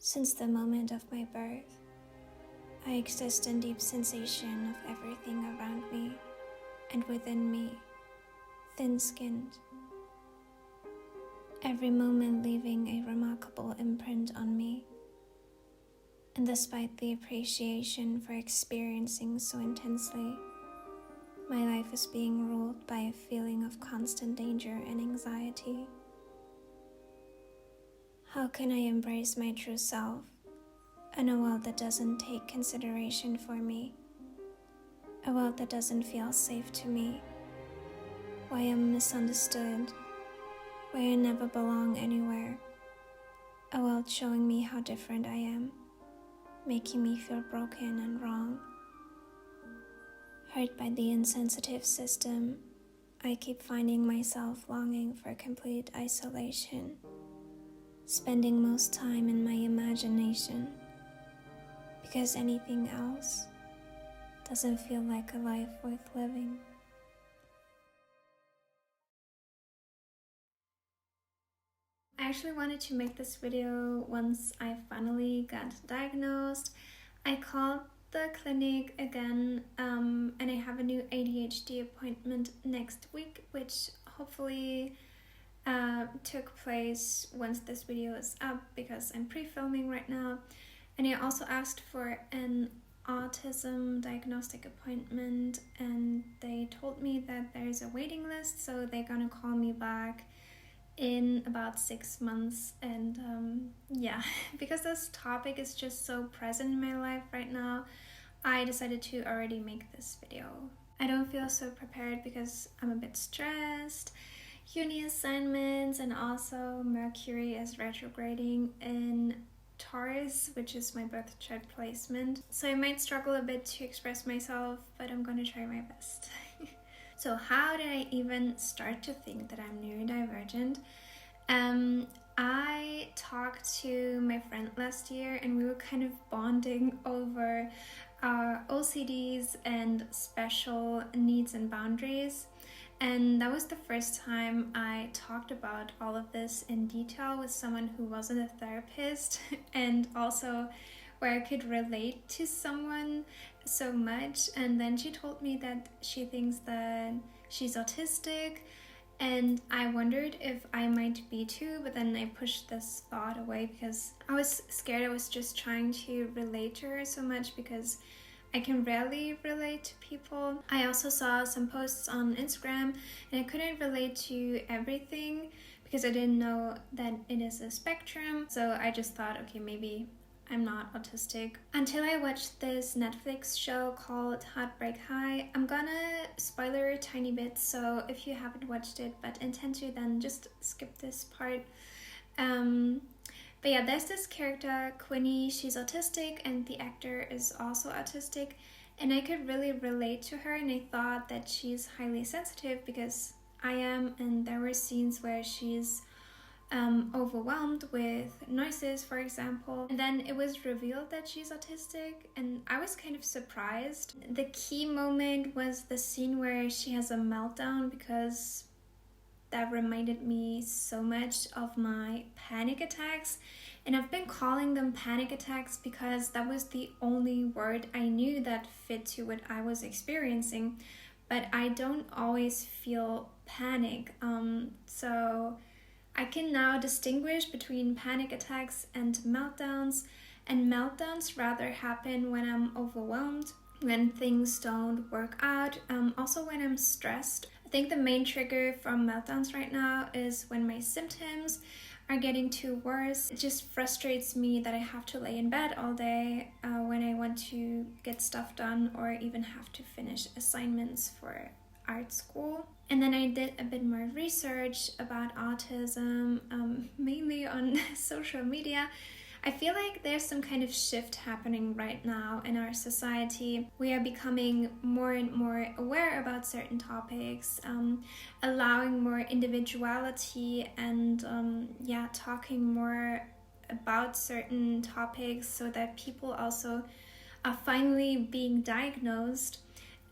Since the moment of my birth, I exist in deep sensation of everything around me and within me, thin-skinned. Every moment leaving a remarkable imprint on me. And despite the appreciation for experiencing so intensely, my life is being ruled by a feeling of constant danger and anxiety. How can I embrace my true self in a world that doesn't take consideration for me? A world that doesn't feel safe to me? Why I'm misunderstood? Why I never belong anywhere? A world showing me how different I am, making me feel broken and wrong. Hurt by the insensitive system, I keep finding myself longing for complete isolation, spending most time in my imagination, because anything else doesn't feel like a life worth living. I actually wanted to make this video once I finally got diagnosed. I called the clinic again and I have a new ADHD appointment next week, which hopefully took place once this video is up because I'm pre-filming right now. And I also asked for an autism diagnostic appointment and they told me that there's a waiting list, so they're gonna call me back in about 6 months. And yeah, because this topic is just so present in my life right now, I decided to already make this video. I don't feel so prepared because I'm a bit stressed, uni assignments, and also Mercury is retrograding in Taurus, which is my birth chart placement. So I might struggle a bit to express myself, but I'm gonna try my best. So how did I even start to think that I'm neurodivergent? I talked to my friend last year and we were kind of bonding over our OCDs and special needs and boundaries. And that was the first time I talked about all of this in detail with someone who wasn't a therapist and also where I could relate to someone so much. And then she told me that she thinks that she's autistic, and I wondered if I might be too, but then I pushed this thought away because I was scared. I was just trying to relate to her so much because I can rarely relate to people. I also saw some posts on Instagram and I couldn't relate to everything because I didn't know that it is a spectrum. So I just thought, okay, maybe I'm not autistic. Until I watched this Netflix show called Heartbreak High. I'm gonna spoiler a tiny bit, so if you haven't watched it but intend to, then just skip this part. But yeah, there's this character, Quinny, she's autistic and the actor is also autistic, and I could really relate to her, and I thought that she's highly sensitive because I am, and there were scenes where she's overwhelmed with noises, for example. And then it was revealed that she's autistic and I was kind of surprised. The key moment was the scene where she has a meltdown because that reminded me so much of my panic attacks. And I've been calling them panic attacks because that was the only word I knew that fit to what I was experiencing. But I don't always feel panic. So I can now distinguish between panic attacks and meltdowns rather happen when I'm overwhelmed, when things don't work out, also when I'm stressed. I think the main trigger from meltdowns right now is when my symptoms are getting too worse. It just frustrates me that I have to lay in bed all day when I want to get stuff done or even have to finish assignments for art school. And then I did a bit more research about autism, mainly on social media. I feel like there's some kind of shift happening right now in our society. We are becoming more and more aware about certain topics, allowing more individuality and talking more about certain topics so that people also are finally being diagnosed.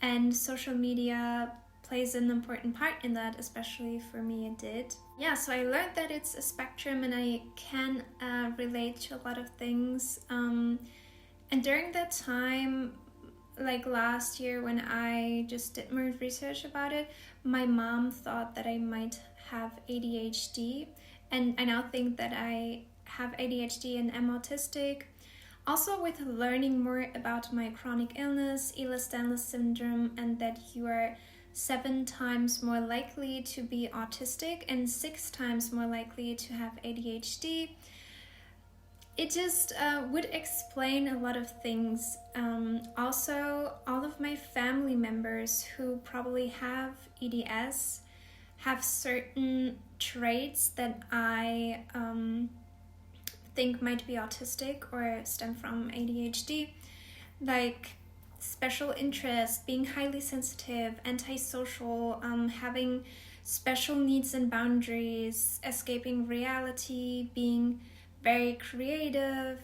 And social media plays an important part in that, especially for me it did. Yeah, so I learned that it's a spectrum and I can relate to a lot of things. And during that time, like last year when I just did more research about it, my mom thought that I might have ADHD, and I now think that I have ADHD and am autistic. Also, with learning more about my chronic illness, ehlers-danlos syndrome, and that you are 7 times more likely to be autistic and 6 times more likely to have ADHD, it just would explain a lot of things. Also, all of my family members who probably have EDS have certain traits that I think might be autistic or stem from ADHD, like special interest, being highly sensitive, antisocial, having special needs and boundaries, escaping reality, being very creative,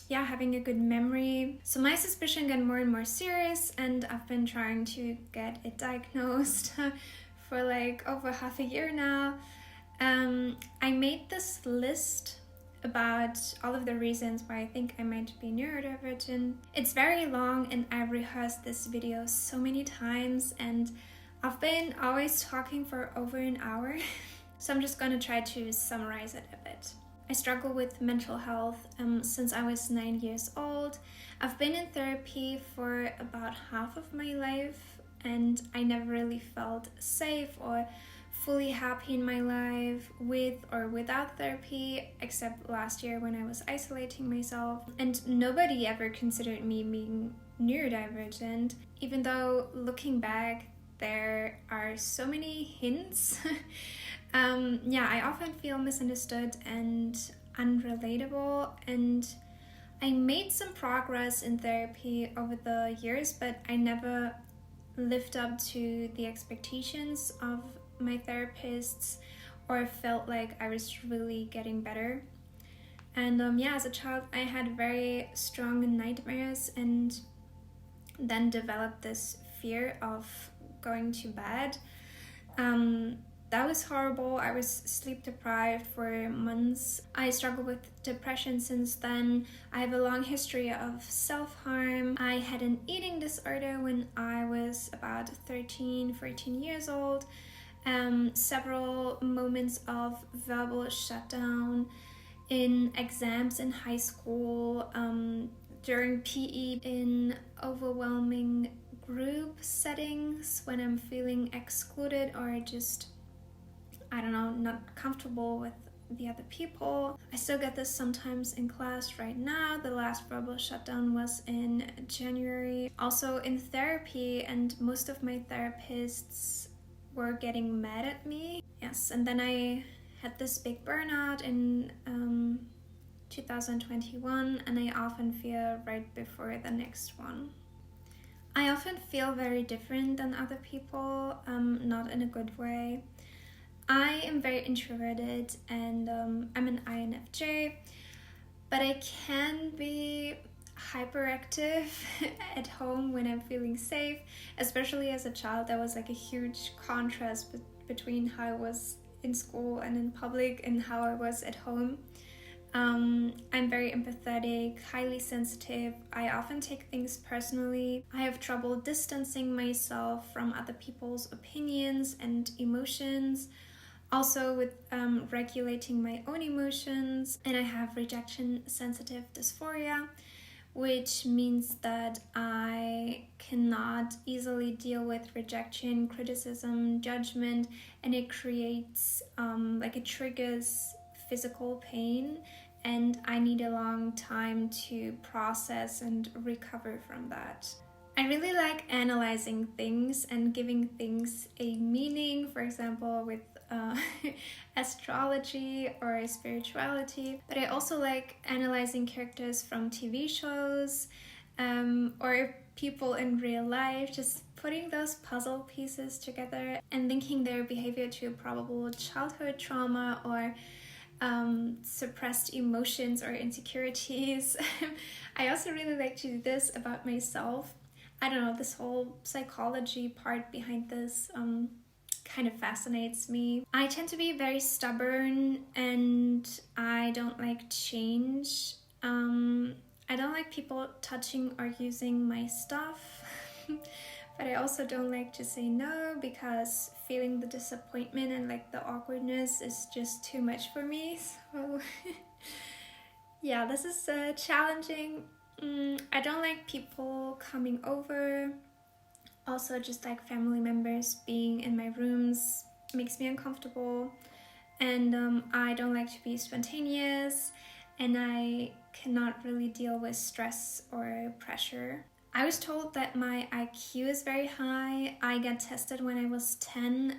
having a good memory. So my suspicion got more and more serious, and I've been trying to get it diagnosed for like over half a year now. I made this list about all of the reasons why I think I might be neurodivergent. It's very long and I rehearsed this video so many times, and I've been always talking for over an hour. So I'm just gonna try to summarize it a bit. I struggle with mental health since I was 9 years old. I've been in therapy for about half of my life, and I never really felt safe or fully happy in my life with or without therapy, except last year when I was isolating myself. And nobody ever considered me being neurodivergent, even though looking back, there are so many hints. I often feel misunderstood and unrelatable, and I made some progress in therapy over the years, but I never lived up to the expectations of my therapists or felt like I was really getting better. And as a child, I had very strong nightmares and then developed this fear of going to bed. That was horrible. I was sleep deprived for months. I struggled with depression since then. I have a long history of self-harm. I had an eating disorder when I was about 13, 14 years old. Several moments of verbal shutdown in exams in high school, during PE, in overwhelming group settings when I'm feeling excluded or just, not comfortable with the other people. I still get this sometimes in class right now. The last verbal shutdown was in January. Also in therapy, and most of my therapists were getting mad at me. Yes, and then I had this big burnout in 2021, and I often feel right before the next one. I often feel very different than other people, not in a good way. I am very introverted, and I'm an INFJ, but I can be hyperactive at home when I'm feeling safe. Especially as a child, there was like a huge contrast between how I was in school and in public and how I was at home. I'm very empathetic, highly sensitive. I often take things personally. I have trouble distancing myself from other people's opinions and emotions. Also with regulating my own emotions. And I have rejection sensitive dysphoria, which means that I cannot easily deal with rejection, criticism, judgment, and it creates, it triggers physical pain, and I need a long time to process and recover from that. I really like analyzing things and giving things a meaning, for example, with astrology or spirituality, but I also like analyzing characters from TV shows or people in real life, just putting those puzzle pieces together and linking their behavior to a probable childhood trauma or suppressed emotions or insecurities. I also really like to do this about myself. I don't know, this whole psychology part behind this kind of fascinates me. I tend to be very stubborn and I don't like change. I don't like people touching or using my stuff. But I also don't like to say no because feeling the disappointment and like the awkwardness is just too much for me. So yeah, this is challenging. I don't like people coming over. Also, just like family members being in my rooms makes me uncomfortable. And I don't like to be spontaneous, and I cannot really deal with stress or pressure. I was told that my IQ is very high. I got tested when I was 10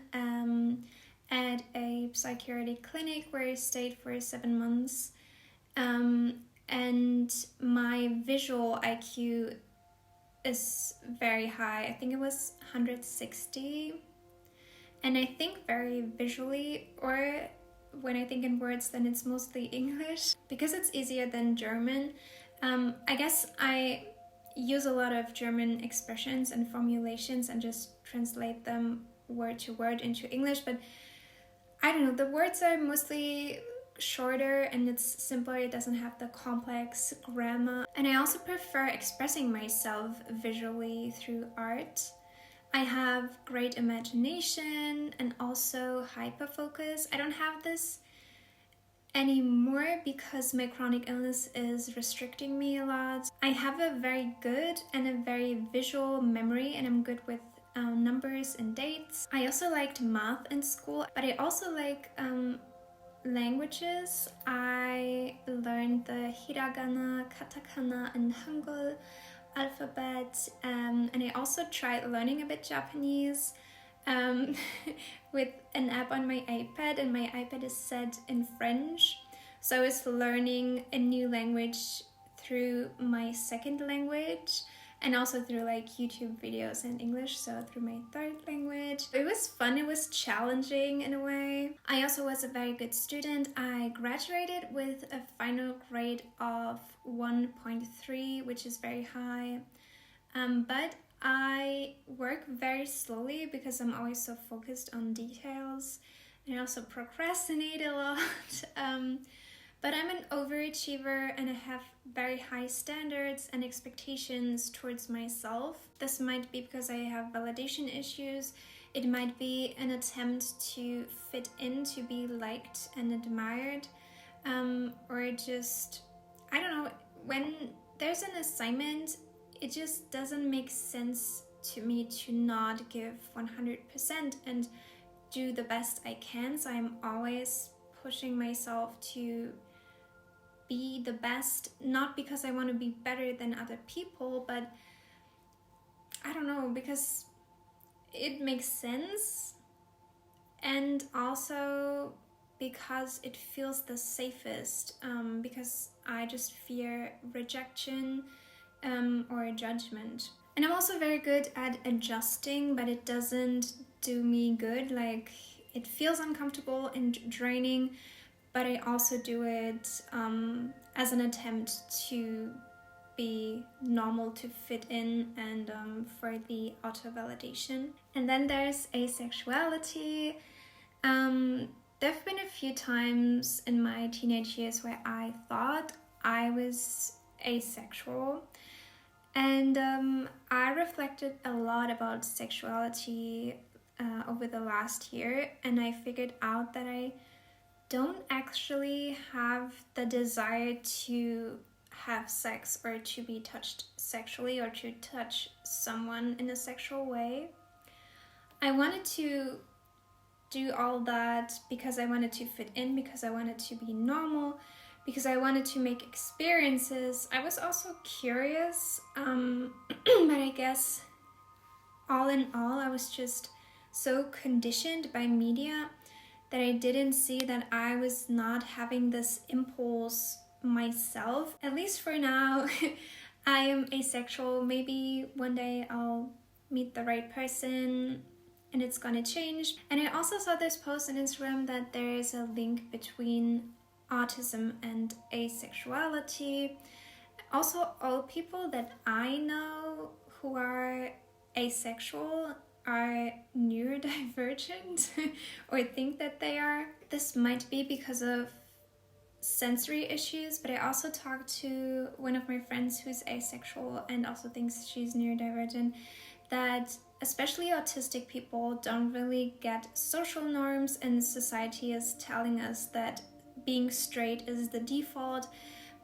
at a psychiatric clinic where I stayed for 7 months. And my visual IQ is very high. I think it was 160. And I think very visually, or when I think in words, then it's mostly English because it's easier than German. I guess I use a lot of German expressions and formulations and just translate them word to word into English, but I don't know, the words are mostly shorter and it's simpler. It doesn't have the complex grammar, and I also prefer expressing myself visually through art. I have great imagination and also hyperfocus. I don't have this anymore because my chronic illness is restricting me a lot. I have a very good and a very visual memory, and I'm good with numbers and dates. I also liked math in school, but I also like languages. I learned the hiragana, katakana, and hangul alphabet, and I also tried learning a bit Japanese with an app on my iPad, and my iPad is set in French, so I was learning a new language through my second language and also through like YouTube videos in English, so through my third language. It was fun, it was challenging in a way. I also was a very good student. I graduated with a final grade of 1.3, which is very high, but I work very slowly because I'm always so focused on details, and I also procrastinate a lot. But I'm an overachiever and I have very high standards and expectations towards myself. This might be because I have validation issues. It might be an attempt to fit in, to be liked and admired, or just, I don't know, when there's an assignment, it just doesn't make sense to me to not give 100% and do the best I can. So I'm always pushing myself to be the best, not because I want to be better than other people, but I don't know, because it makes sense, and also because it feels the safest, because I just fear rejection or judgment. And I'm also very good at adjusting, but it doesn't do me good. Like, it feels uncomfortable and draining, but I also do it as an attempt to be normal, to fit in, and for the auto-validation. And then there's asexuality. There have been a few times in my teenage years where I thought I was asexual. And I reflected a lot about sexuality over the last year, and I figured out that I don't actually have the desire to have sex or to be touched sexually or to touch someone in a sexual way. I wanted to do all that because I wanted to fit in, because I wanted to be normal, because I wanted to make experiences. I was also curious, but I guess all in all, I was just so conditioned by media that I didn't see that I was not having this impulse myself. At least for now, I am asexual. Maybe one day I'll meet the right person and it's gonna change. And I also saw this post on Instagram that there is a link between autism and asexuality. Also, all people that I know who are asexual are neurodivergent or think that they are. This might be because of sensory issues, but I also talked to one of my friends who's asexual and also thinks she's neurodivergent, that especially autistic people don't really get social norms, and society is telling us that being straight is the default,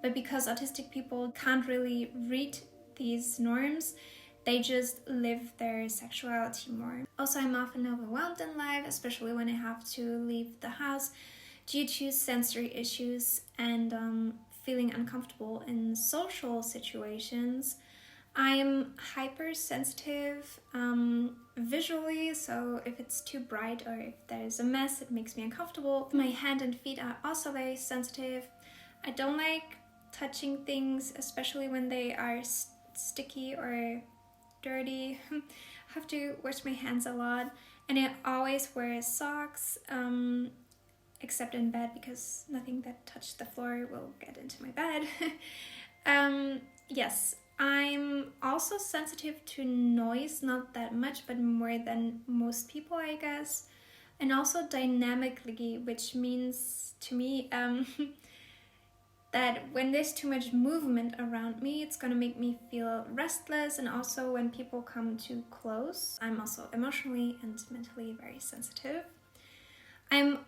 but because autistic people can't really read these norms, they just live their sexuality more. Also, I'm often overwhelmed in life, especially when I have to leave the house due to sensory issues and feeling uncomfortable in social situations. I'm hypersensitive visually, so if it's too bright or if there's a mess, it makes me uncomfortable. My hand and feet are also very sensitive. I don't like touching things, especially when they are sticky or dirty. I have to wash my hands a lot, and I always wear socks, except in bed, because nothing that touched the floor will get into my bed. Yes, I'm also sensitive to noise, not that much, but more than most people, I guess. And also dynamically, which means to me that when there's too much movement around me, it's gonna make me feel restless. And also when people come too close, I'm also emotionally and mentally very sensitive. I'm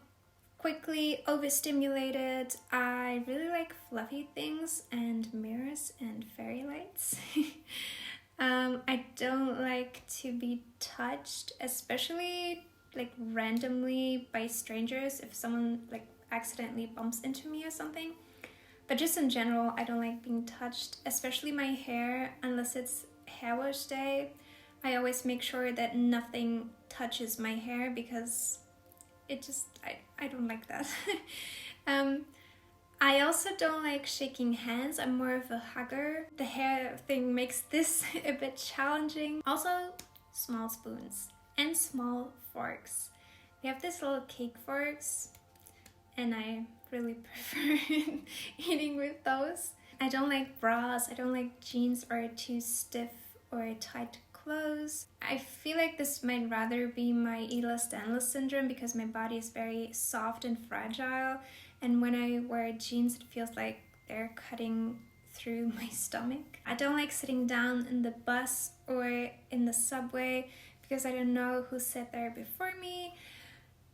quickly overstimulated. I really like fluffy things and mirrors and fairy lights. I don't like to be touched, especially like randomly by strangers, if someone like accidentally bumps into me or something. But just in general, I don't like being touched, especially my hair, unless it's hair wash day. I always make sure that nothing touches my hair because it just, I don't like that. I also don't like shaking hands. I'm more of a hugger. The hair thing makes this a bit challenging. Also, small spoons and small forks. We have these little cake forks, and I really prefer eating with those. I don't like bras. I don't like jeans or too stiff or tight clothes. I feel like this might rather be my ehlers-danlos syndrome, because my body is very soft and fragile, and when I wear jeans it feels like they're cutting through my stomach. I don't like sitting down in the bus or in the subway because I don't know who sat there before me,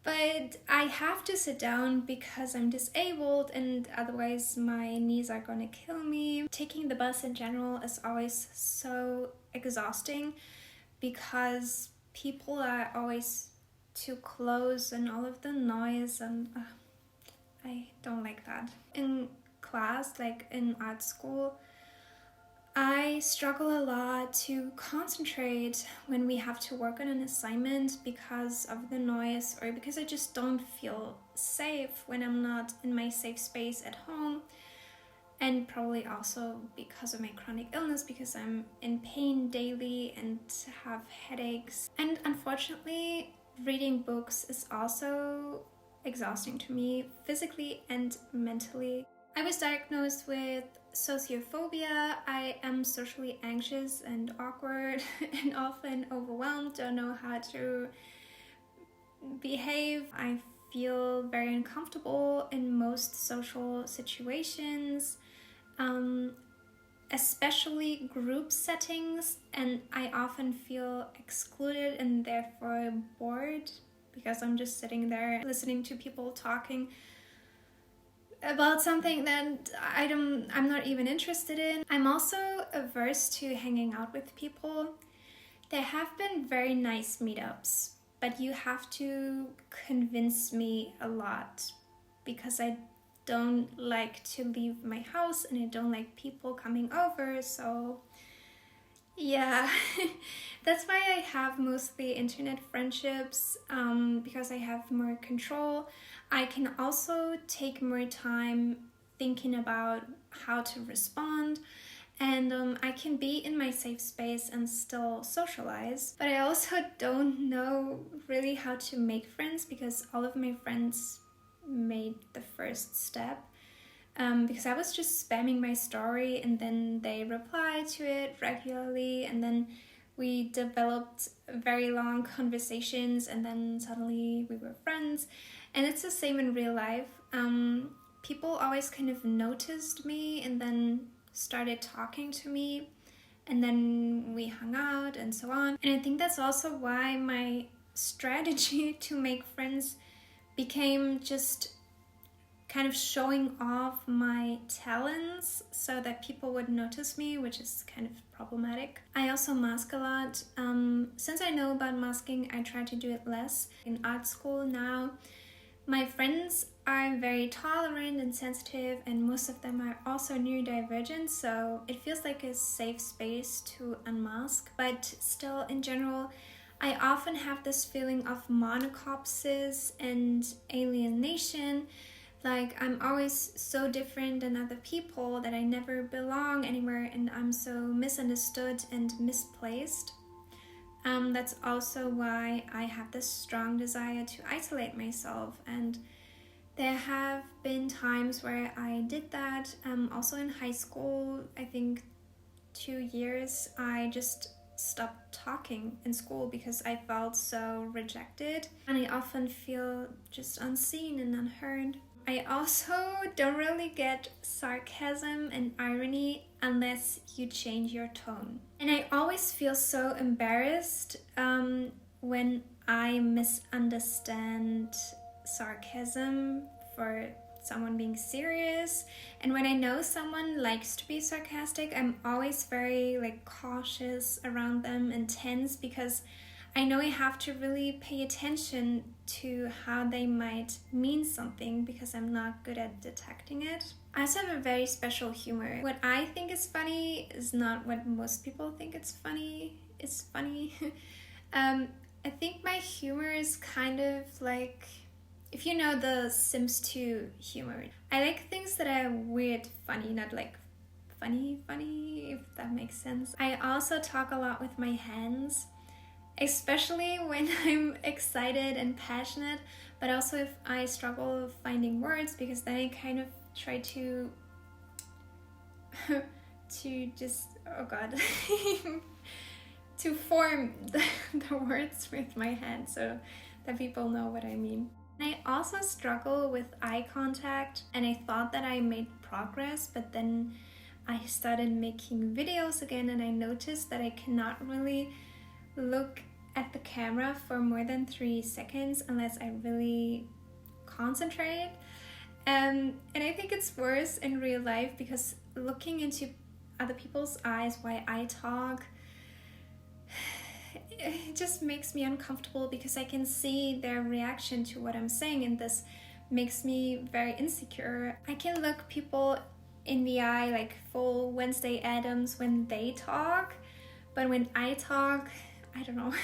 but I have to sit down because I'm disabled and otherwise my knees are gonna kill me. Taking the bus in general is always so exhausting because people are always too close and all of the noise, and I don't like that. In class, like in art school, I struggle a lot to concentrate when we have to work on an assignment because of the noise, or because I just don't feel safe when I'm not in my safe space at home. And probably also because of my chronic illness, because I'm in pain daily and have headaches. And unfortunately, reading books is also exhausting to me, physically and mentally. I was diagnosed with sociophobia. I am socially anxious and awkward and often overwhelmed, don't know how to behave. I feel very uncomfortable in most social situations, especially group settings, and I often feel excluded and therefore bored because I'm just sitting there listening to people talking about something that I'm not even interested in. I'm also averse to hanging out with people. There have been very nice meetups, but you have to convince me a lot because I don't like to leave my house and I don't like people coming over, so yeah. That's why I have mostly internet friendships, because I have more control. I can also take more time thinking about how to respond, and I can be in my safe space and still socialize. But I also don't know really how to make friends because all of my friends made the first step. because I was just spamming my story, and then they replied to it regularly, and then we developed very long conversations, and then suddenly we were friends. And it's the same in real life. People always kind of noticed me and then started talking to me, and then we hung out and so on. And I think that's also why my strategy to make friends became just kind of showing off my talents so that people would notice me, which is kind of problematic. I also mask a lot. Since I know about masking, I try to do it less. In art school now, my friends are very tolerant and sensitive, and most of them are also neurodivergent, so it feels like a safe space to unmask. But still, in general, I often have this feeling of monocopsis and alienation. Like, I'm always so different than other people that I never belong anywhere, and I'm so misunderstood and misplaced. That's also why I have this strong desire to isolate myself, and there have been times where I did that. Also in high school, I think 2 years, I just stopped talking in school because I felt so rejected, and I often feel just unseen and unheard. I also don't really get sarcasm and irony unless you change your tone. And I always feel so embarrassed when I misunderstand sarcasm for someone being serious. And when I know someone likes to be sarcastic, I'm always very cautious around them and tense, because I know I have to really pay attention to how they might mean something, because I'm not good at detecting it. I also have a very special humor. What I think is funny is not what most people think it's funny. I think my humor is kind of like, if you know the Sims 2 humor, I like things that are weird funny, not like funny, if that makes sense. I also talk a lot with my hands, especially when I'm excited and passionate, but also if I struggle finding words, because then I kind of try to just, to form the words with my hands so that people know what I mean. I also struggle with eye contact, and I thought that I made progress, but then I started making videos again, and I noticed that I cannot really look at the camera for more than 3 seconds unless I really concentrate. And I think it's worse in real life, because looking into other people's eyes while I talk, it just makes me uncomfortable, because I can see their reaction to what I'm saying, and this makes me very insecure. I can look people in the eye like full Wednesday Addams when they talk, but when I talk, I don't know,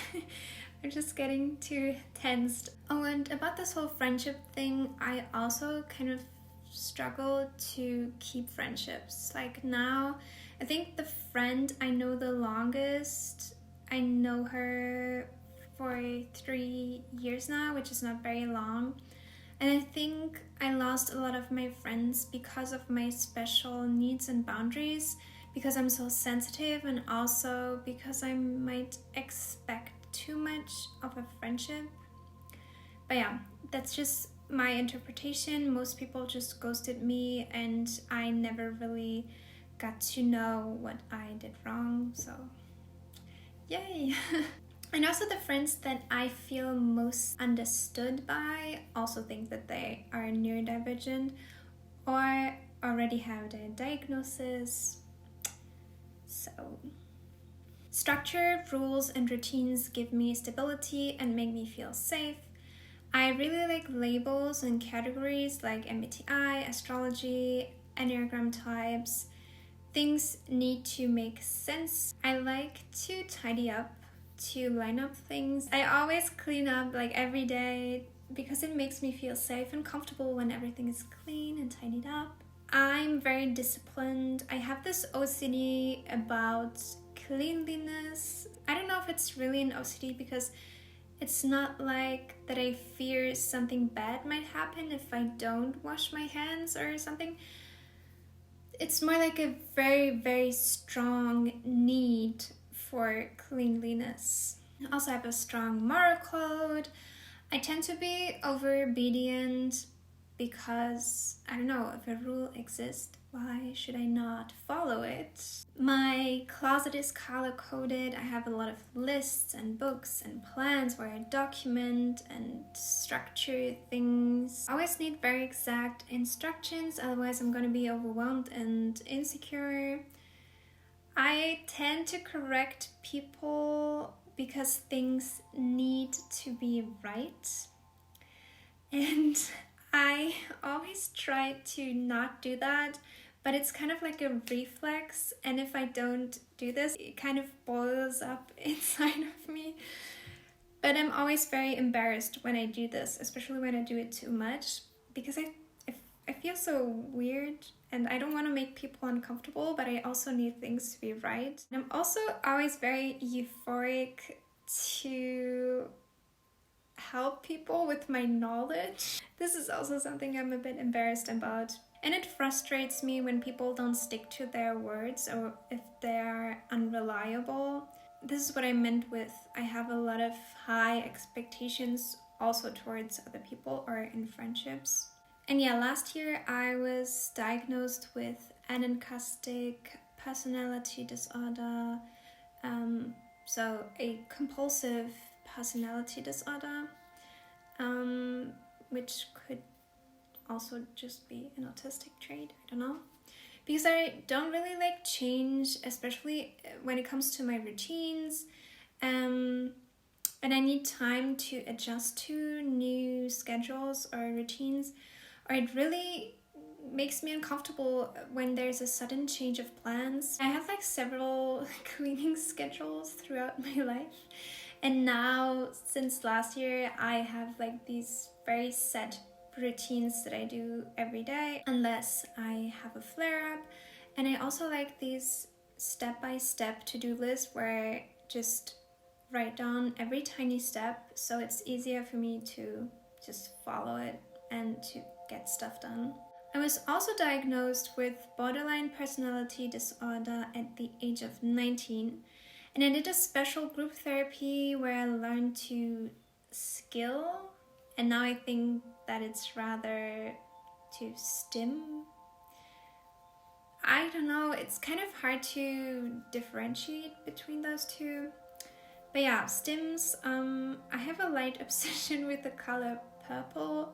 I'm just getting too tensed. Oh, and about this whole friendship thing, I also kind of struggle to keep friendships. Like now, I think the friend I know the longest, I know her for 3 years now, which is not very long. And I think I lost a lot of my friends because of my special needs and boundaries, because I'm so sensitive, and also because I might expect too much of a friendship. But yeah, that's just my interpretation. Most people just ghosted me, and I never really got to know what I did wrong, so yay. And also the friends that I feel most understood by also think that they are neurodivergent or already have their diagnosis. So, structure, rules, and routines give me stability and make me feel safe. I really like labels and categories like MBTI, astrology, Enneagram types. Things need to make sense. I like to tidy up, to line up things. I always clean up every day, because it makes me feel safe and comfortable when everything is clean and tidied up. I'm very disciplined. I have this OCD about cleanliness. I don't know if it's really an OCD, because it's not like that I fear something bad might happen if I don't wash my hands or something, it's more like a very, very strong need for cleanliness. I also have a strong moral code. I tend to be over obedient because, I don't know, if a rule exists, why should I not follow it? My closet is color-coded. I have a lot of lists and books and plans where I document and structure things. I always need very exact instructions, otherwise I'm going to be overwhelmed and insecure. I tend to correct people because things need to be right. And I always try to not do that, but it's kind of like a reflex, and if I don't do this, it kind of boils up inside of me. But I'm always very embarrassed when I do this, especially when I do it too much, because I feel so weird, and I don't want to make people uncomfortable, but I also need things to be right. And I'm also always very euphoric to help people with my knowledge. This is also something I'm a bit embarrassed about. And it frustrates me when people don't stick to their words or if they're unreliable. This is what I meant with I have a lot of high expectations also towards other people or in friendships. And yeah, last year I was diagnosed with anancastic personality disorder, so a compulsive personality disorder, which could also just be an autistic trait, I don't know. Because I don't really like change, especially when it comes to my routines, and I need time to adjust to new schedules or routines, or it really makes me uncomfortable when there's a sudden change of plans. I have like several cleaning schedules throughout my life, and now since last year I have like these very set routines that I do every day unless I have a flare-up. And I also like these step-by-step to-do lists where I just write down every tiny step, so it's easier for me to just follow it and to get stuff done. I was also diagnosed with borderline personality disorder at the age of 19, and I did a special group therapy where I learned to skill, and now I think that it's rather to stim. I don't know, it's kind of hard to differentiate between those two. But yeah, stims, I have a light obsession with the color purple.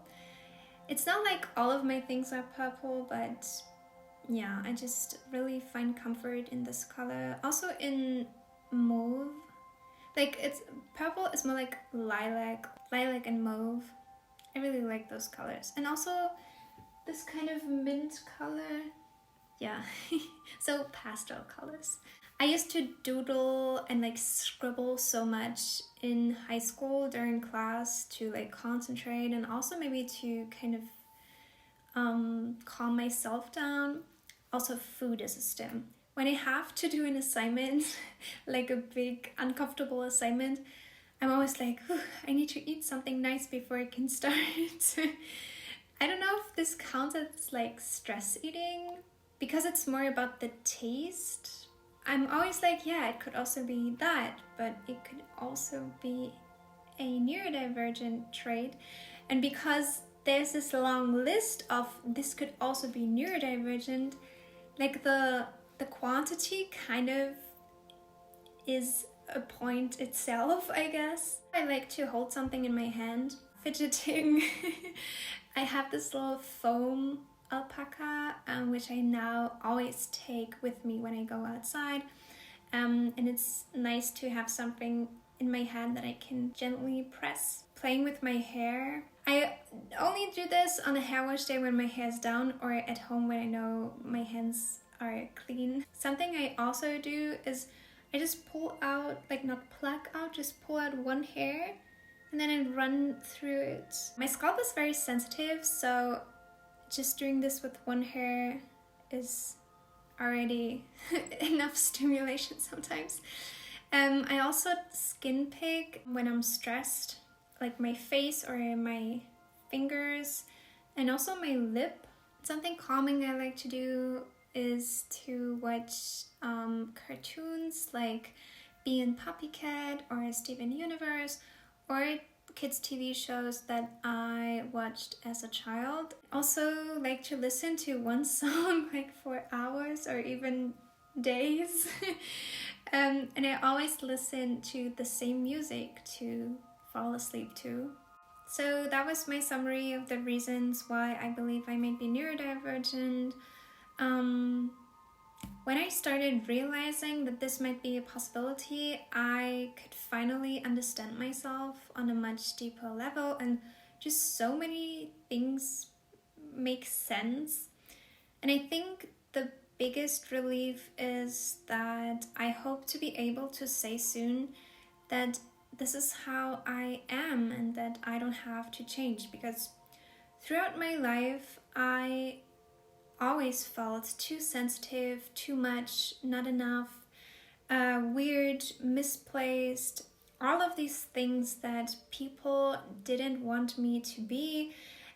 It's not like all of my things are purple, but yeah, I just really find comfort in this color. Also in mauve. Like, it's purple is more like lilac and mauve. I really like those colors. And also this kind of mint color. Yeah, so pastel colors. I used to doodle and like scribble so much in high school during class to like concentrate and also maybe to kind of calm myself down. Also, food is a stim. When I have to do an assignment, like a big uncomfortable assignment, I'm always like, I need to eat something nice before I can start. I don't know if this counts as like stress eating because it's more about the taste. I'm always like, yeah, it could also be that, but it could also be a neurodivergent trait. And because there's this long list of this could also be neurodivergent, like the quantity kind of is a point itself, I guess. I like to hold something in my hand, fidgeting. I have this little foam alpaca, which I now always take with me when I go outside. And it's nice to have something in my hand that I can gently press. Playing with my hair. I only do this on a hair wash day when my hair's down or at home when I know my hands are clean. Something I also do is I just pull out, like not pluck out, just pull out one hair and then I run through it. My scalp is very sensitive, so just doing this with one hair is already enough stimulation sometimes. I also skin pick when I'm stressed, like my face or my fingers, and also my lip. Something calming I like to do is to watch cartoons like Bee and Puppycat or Steven Universe, or kids TV shows that I watched as a child. Also like to listen to one song like for hours or even days. And I always listen to the same music to fall asleep to. So that was my summary of the reasons why I believe I might be neurodivergent. When I started realizing that this might be a possibility, I could finally understand myself on a much deeper level, and just so many things make sense. And I think the biggest relief is that I hope to be able to say soon that this is how I am and that I don't have to change, because throughout my life I always felt too sensitive, too much, not enough, weird, misplaced, all of these things that people didn't want me to be,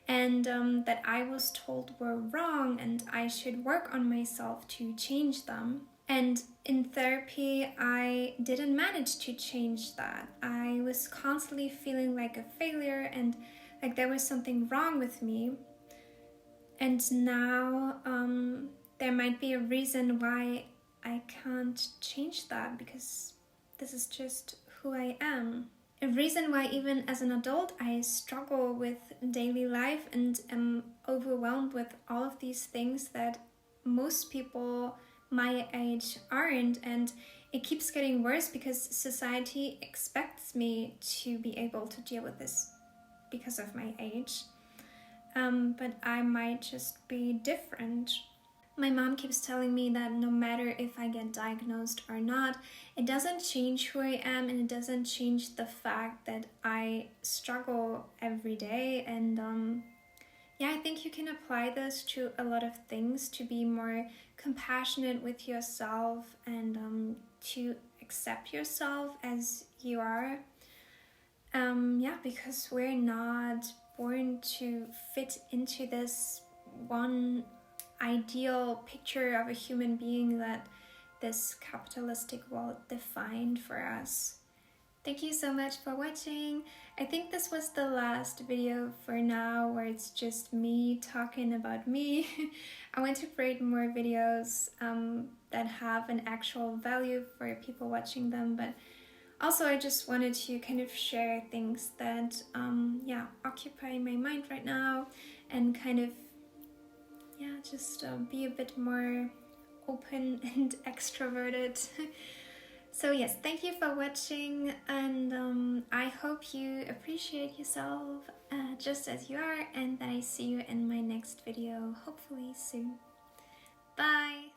and that I was told were wrong and I should work on myself to change them. And in therapy, I didn't manage to change that. I was constantly feeling like a failure and like there was something wrong with me. And now there might be a reason why I can't change that, because this is just who I am. A reason why even as an adult I struggle with daily life and am overwhelmed with all of these things that most people my age aren't, and it keeps getting worse because society expects me to be able to deal with this because of my age. But I might just be different. My mom keeps telling me that no matter if I get diagnosed or not, it doesn't change who I am, and it doesn't change the fact that I struggle every day. And I think you can apply this to a lot of things, to be more compassionate with yourself and to accept yourself as you are. Because we're not born to fit into this one ideal picture of a human being that this capitalistic world defined for us. Thank you so much for watching. I think this was the last video for now, where it's just me talking about me. I want to create more videos that have an actual value for people watching them, but also I just wanted to kind of share things that occupy my mind right now, and kind of just be a bit more open and extroverted. So yes, thank you for watching, and I hope you appreciate yourself just as you are, and that I see you in my next video, hopefully soon. Bye!